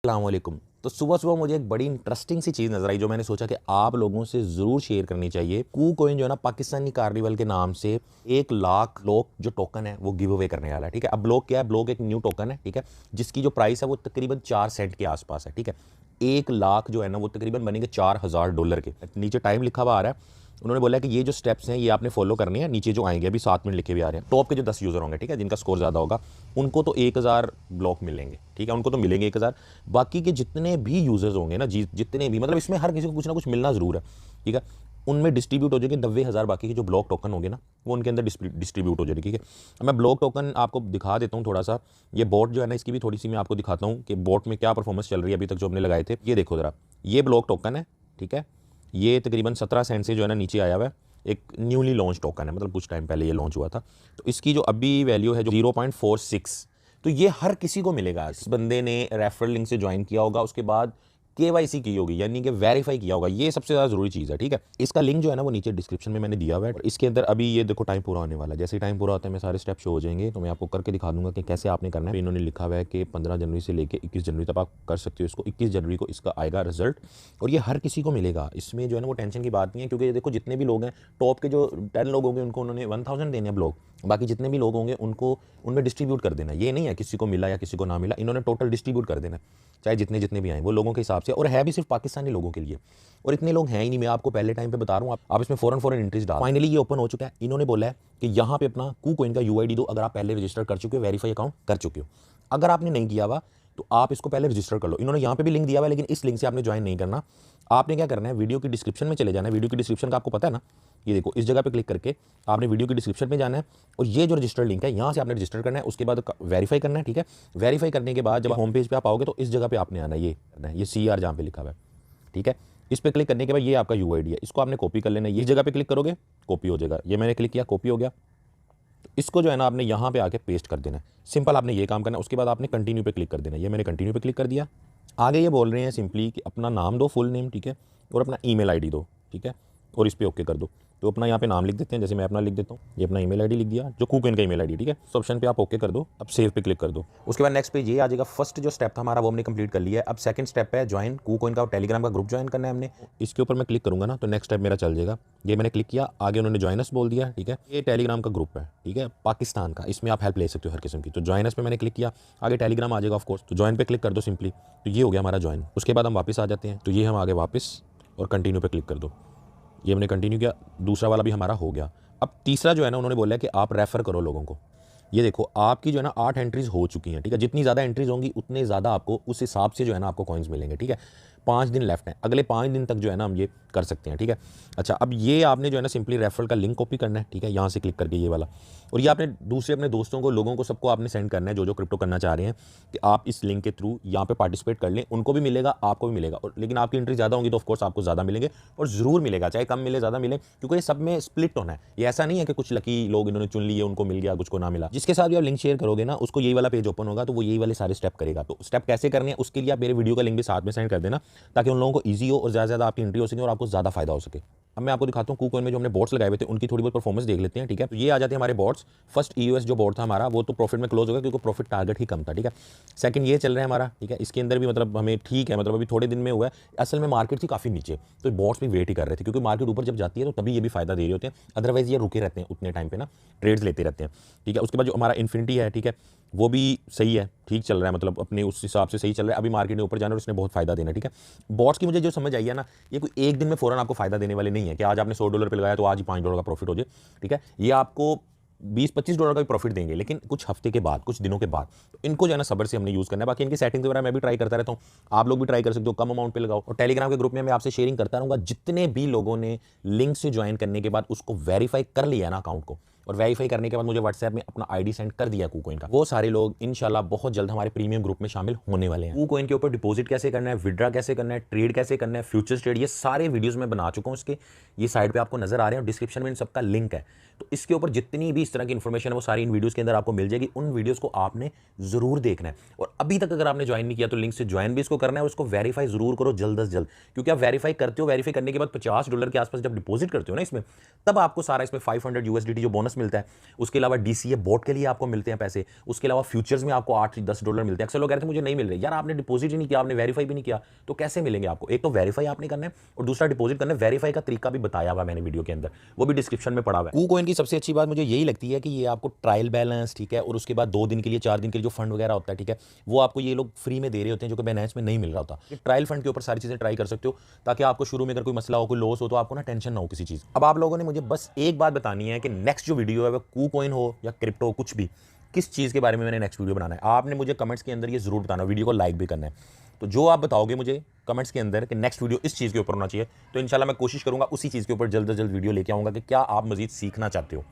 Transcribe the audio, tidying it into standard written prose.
अस्सलामुअलैकुम। तो सुबह-सुबह मुझे एक बड़ी इंटरेस्टिंग सी चीज़ नज़र आई जो मैंने सोचा कि आप लोगों से ज़रूर शेयर करनी चाहिए। कूकॉइन जो है ना पाकिस्तानी कार्निवल के नाम से 1 लाख ब्लॉक जो टोकन है वो गिव अवे करने वाला है, ठीक है? अब ब्लॉक क्या है? ब्लॉक एक न्यू टोकन है, ठीक है? जिसकी जो प्राइस है वो तकरीबन 4 सेंट के आस-पास है, ठीक है? 1 लाख जो है ना वो तकरीबन बनेंगे $4000 के। नीचे टाइम लिखा हुआ आ रहा है। उन्होंने बोला कि ये जो स्टेप्स हैं ये आपने फॉलो करने हैं। नीचे जो आएँगे अभी 7 मिनट लिखे हुए आ रहे हैं। टॉप के जो 10 यूज़र होंगे, ठीक है? जिनका स्कोर ज़्यादा होगा, उनको तो 1000 ब्लॉक मिलेंगे, ठीक है? उनको तो मिलेंगे 1000। बाकी के जितने भी यूज़र्स होंगे ना जितने भी मतलब इसमें हर किसी को कुछ ना कुछ मिलना ज़रूर है, ठीक है? उनमें डिस्ट्रीब्यूट हो जाएंगे 90,000 बाकी के जो ब्लॉक टोकन होंगे ना, वो उनके अंदर डिस्ट्रीब्यूट हो जाएंगे, ठीक है? अब मैं ब्लॉक टोकन आपको दिखा देता हूँ थोड़ा-सा। ये बॉट जो है ना इसकी भी थोड़ी-सी मैं आपको दिखाता हूँ कि बॉट में क्या परफॉर्मेंस चल रही है अभी तक जो हमने लगाए थे। ये देखो ज़रा, ये ब्लॉक टोकन है, ठीक है? ये तकरीबन 17 सेंट से जो है ना नीचे आया हुआ है। एक न्यूली लॉन्च टोकन है, मतलब कुछ टाइम पहले ये लॉन्च हुआ था। तो इसकी जो अभी वैल्यू है जो 0.46, तो ये हर किसी को मिलेगा। इस बंदे ने रेफरल लिंक से ज्वाइन किया होगा, उसके बाद केवाईसी की होगी, यानी कि वेरीफाई किया होगा। ये सबसे ज़्यादा ज़रूरी चीज़ है, ठीक है? इसका लिंक जो है ना वो नीचे डिस्क्रिप्शन में मैंने दिया हुआ है। और इसके अंदर अभी ये देखो टाइम पूरा होने वाला है। जैसे ही टाइम पूरा होता है मैं सारे स्टेप शो हो जाएंगे तो मैं आपको करके दिखा दूंगा कि कैसे आपने करना है। इन्होंने लिखा हुआ है कि 15 जनवरी से लेकर 21 जनवरी तक आप कर सकते हो इसको। 21 जनवरी को इसका आएगा रिजल्ट और ये हर किसी को मिलेगा। इसमें जो है ना वो टेंशन की बात नहीं है, क्योंकि देखो जितने भी लोग हैं, टॉप के जो 10 लोग होंगे उनको उन्होंने 1000 देने हैं ब्लॉक। बाकी जितने भी लोग होंगे उनको उनमें डिस्ट्रीब्यूट कर देना। ये नहीं है किसी को मिला या किसी को ना मिला, इन्होंने टोटल डिस्ट्रीब्यूट कर देना, चाहे जितने जितने भी आए वो लोगों के हिसाब से। और है भी सिर्फ पाकिस्तानी लोगों के लिए, और इतने लोग हैं ही नहीं। मैं आपको पहले टाइम पे बता रहा हूँ, आप इसमें फॉरन एंट्रीज डाल। फाइनली ये ओपन हो चुका है। इन्होंने बोला है कि यहाँ पे अपना कूकॉइन का यूआईडी दो अगर आप पहले रजिस्टर कर चुके हो, वेरीफाई अकाउंट कर चुके हो। अगर आपने नहीं किया हुआ तो आप इसको पहले रजिस्टर कर लो। इन्होंने यहाँ पे भी लिंक दिया हुआ है, लेकिन इस लिंक से आपने ज्वाइन नहीं करना। आपने क्या करना है, वीडियो की डिस्क्रिप्शन में चले जाना है। वीडियो की डिस्क्रिप्शन का आपको पता है ना, ये देखो इस जगह पे क्लिक करके आपने वीडियो की डिस्क्रिप्शन में जाना है और ये जो रजिस्टर लिंक है यहाँ से आपने रजिस्टर करना है। उसके बाद वेरीफाई करना है, ठीक है? वेरीफाई करने के बाद जब होम पेज पे आप आओगे तो इस जगह पे आपने आना है, ये करना है, ये CR जहाँ पे लिखा हुआ है, ठीक है? इस पे क्लिक करने के बाद ये आपका यूआईडी है, इसको आपने कॉपी कर लेना है। ये जगह पे क्लिक करोगे कॉपी हो जाएगा। ये मैंने क्लिक किया, कॉपी हो गया। तो इसको जो है ना आपने यहाँ पे आके पेस्ट कर देना है। सिंपल आपने ये काम करना है। उसके बाद आपने कंटिन्यू पे क्लिक कर देना है। ये मैंने कंटिन्यू पे क्लिक कर दिया। आगे ये बोल रहे हैं सिंपली कि अपना नाम दो, फुल नेम, ठीक है? और अपना ईमेल आईडी दो, ठीक है? और इस पे ओके कर दो। तो अपना यहाँ पे नाम लिख देते हैं, जैसे मैं अपना लिख देता हूँ। ये अपना ईमेल आईडी लिख दिया, जो कूकॉइन का ईमेल आईडी, ठीक है? इस ऑप्शन पे आप ओके कर दो। अब सेव पे क्लिक कर दो। उसके बाद नेक्स्ट पेज ये आ जाएगा। फर्स्ट जो स्टेप था हमारा वो हमने कंप्लीट कर लिया है। अब सेकंड स्टेप है ज्वाइन कूकॉइन का टेलीग्राम का ग्रुप ज्वाइन करना है हमने। इसके ऊपर मैं क्लिक करूंगा ना तो नेक्स्ट स्टेप मेरा चल जाएगा। ये मैंने क्लिक किया, आगे उन्होंने ज्वाइनस बोल दिया, ठीक है? ये टेलीग्राम का ग्रुप है, ठीक है? पाकिस्तान का। इसमें आप हेल्प ले सकते हो हर किस्म की। तो ज्वाइनस पे मैंने क्लिक किया, आगे टेलीग्राम आ जाएगा ऑफकोर्स। तो ज्वाइन पे क्लिक कर दो सिंपली। तो ये हो गया हमारा ज्वाइन। उसके बाद हम वापस आ जाते हैं। तो ये हम आगे वापस और कंटिन्यू पे क्लिक कर दो। ये हमने कंटिन्यू किया, दूसरा वाला भी हमारा हो गया। अब तीसरा जो है ना उन्होंने बोला है कि आप रेफ़र करो लोगों को। ये देखो आपकी जो है ना 8 एंट्रीज़ हो चुकी हैं, ठीक है? जितनी ज़्यादा एंट्रीज़ होंगी उतने ज़्यादा आपको उस हिसाब से जो है ना आपको कॉइन्स मिलेंगे, ठीक है? 5 दिन लेफ्ट हैं, अगले 5 दिन तक जो है ना हम ये कर सकते हैं, ठीक है? अच्छा, अब ये आपने जो है ना सिंपली रेफरल का लिंक कॉपी करना है, ठीक है? यहाँ से क्लिक करके ये वाला, और ये आपने दूसरे अपने दोस्तों को, लोगों को, सबको आपने सेंड करना है जो क्रिप्टो करना चाह रहे हैं कि आप इस लिंक के थ्रू यहाँ पे पार्टिसिपेट कर लें। उनको भी मिलेगा, आपको भी मिलेगा। और लेकिन आपकी एंट्री ज़्यादा होंगी तो ऑफकोर्स आपको ज़्यादा मिलेंगे, और ज़रूर मिलेगा, चाहे कम मिले ज़्यादा मिले, क्योंकि ये सब में स्प्लिट होना है। ये ऐसा नहीं है कि कुछ लकी लोग इन्होंने चुन लिए उनको मिल गया, कुछ को ना मिला। जिसके साथ भी आप लिंक शेयर करोगे ना उसको यही वाला पेज ओपन होगा, तो वो यही वाले सारे स्टेप करेगा। तो स्टेप कैसे करने हैं उसके लिए आप मेरे वीडियो का लिंक भी साथ में सेंड कर देना, ताकि उन लोगों को ईजी हो और ज़्यादा से ज़्यादा आपकी एंट्री हो सके और आपको ज़्यादा फायदा हो सके। अब मैं आपको दिखाता हूँ कूकॉइन में जो हमने बॉट्स लगाए हुए थे उनकी थोड़ी बहुत परफॉर्मेंस देख लेते हैं, ठीक है? तो ये आ जाते हैं हमारे बॉट्स। फर्स्ट EOS जो बॉट था हमारा वो तो प्रॉफिट में क्लोज हो गया, क्योंकि प्रॉफिट टारगेट ही कम था, ठीक है? सेकंड ये चल रहा है हमारा, ठीक है? इसके अंदर भी मतलब हमें ठीक है, मतलब अभी थोड़े दिन में हुआ है। असल में मार्केट थी काफ़ी नीचे, तो बॉट्स भी वेट ही कर रहे थे, क्योंकि मार्केट ऊपर जब जाती है तो तभी ये भी फायदा दे रहे होते हैं। अदरवाइज ये रुके रहते हैं उतने टाइम पे ना, ट्रेड्स लेते रहते हैं, ठीक है? उसके बाद जो हमारा इन्फिनिटी है, ठीक है, वो भी सही है, ठीक चल रहा है, मतलब अपने उस हिसाब से सही चल रहा है। अभी मार्केट ने ऊपर जाना और उसने बहुत फायदा देना, ठीक है? बॉट्स की मुझे जो समझ आई है ना, ये कोई एक दिन में फौरन आपको फायदा देने वाले नहीं है कि आज आपने $100 पे लगाया तो आज ही $5 का प्रॉफिट हो जाए, ठीक है? ये आपको $20-25 का भी प्रॉफिट देंगे, लेकिन कुछ हफ्ते के बाद, कुछ दिनों के बाद। तो इनको जो है ना सब्र से हमने यूज़ करना है। बाकी इनकी सेटिंग्स वगैरह मैं भी ट्राई करता रहता हूँ, आप लोग भी ट्राई कर सकते हो, कम अमाउंट पे लगाओ। और टेलीग्राम के ग्रुप में मैं आपसे शेयरिंग करता रहूँगा। जितने भी लोगों ने लिंक से ज्वाइन करने के बाद उसको वेरीफाई कर लिया ना अकाउंट को, और वेरीफाई करने के बाद मुझे व्हाट्सएप में अपना आईडी सेंड कर दिया कूकॉइन का, वो सारे लोग इंशाल्लाह बहुत जल्द हमारे प्रीमियम ग्रुप में शामिल होने वाले हैं। कूकॉइन के ऊपर डिपॉजिट कैसे करना है, विड्रा कैसे करना है, ट्रेड कैसे करना है, फ्यूचर्स ट्रेड, ये सारे वीडियोस मैं बना चुका हूँ। इसके ये साइड पे आपको नजर आ रहे हैं और डिस्क्रिप्शन में इन सबका लिंक है। तो इसके ऊपर जितनी भी इस तरह की इन्फॉर्मेशन है वो सारी इन वीडियोस के अंदर आपको मिल जाएगी। उन वीडियोस को आपने जरूर देखना है, और अभी तक अगर आपने ज्वाइन नहीं किया तो लिंक से ज्वाइन भी इसको करना है, और उसको वेरीफाई जरूर करो जल्द से जल्द, क्योंकि आप वेरीफाई करते हो, वेरीफाई करने के बाद $50 के आसपास जब डिपॉजिट करते हो ना इसमें, तब आपको सारा इसमें $500 USDT जो बोनस बोनस मिलता है, उसके अलावा DCA बोट के लिए आपको मिलते हैं पैसे, उसके अलावा फ्यूचर्स में आपको $8-10 मिलते हैं। अक्सर लोग कहते हैं मुझे नहीं मिल रहे। यार आपने डिपॉजिट ही नहीं किया, आपने वेरीफाई भी नहीं किया, तो कैसे मिलेंगे आपको? एक तो वेरीफाई आपने करना है और दूसरा डिपॉजिट करना है। वेरीफाई का तरीका भी बताया हुआ मैंने वीडियो के अंदर, वो भी डिस्क्रिप्शन में पड़ा हुआ है। KuCoin की सबसे अच्छी बात मुझे यही लगती है कि ये आपको ट्रायल बैलेंस, ठीक है, और उसके बाद 2 दिन के लिए 4 दिन के लिए जो फंड वगैरह होता है, ठीक है, वो आपको ये लोग फ्री में दे रहे होते हैं, जो कि बाइनेंस में नहीं मिल रहा होता। ट्रायल फंड के ऊपर सारी चीज़ें ट्राई कर सकते हो, ताकि आपको शुरू में अगर कोई मसला हो, कोई लॉस हो, तो आपको ना टेंशन ना हो किसी चीज़। अब आप लोगों ने मुझे बस एक बात बतानी है कि नेक्स्ट जो वीडियो है वो KuCoin हो या क्रिप्टो, कुछ भी, किस चीज़ के बारे में मैंने नेक्स्ट वीडियो बनाना है। आपने मुझे कमेंट्स के अंदर ये जरूर बताना, वीडियो को लाइक भी करना है। तो जो आप बताओगे मुझे कमेंट्स के अंदर कि नेक्स्ट वीडियो इस चीज़ के ऊपर होना चाहिए, तो इंशाल्लाह मैं कोशिश करूंगा उसी चीज़ के ऊपर जल्द से जल्द वीडियो लेके आऊंगा कि क्या आप मजीद सीखना चाहते हो।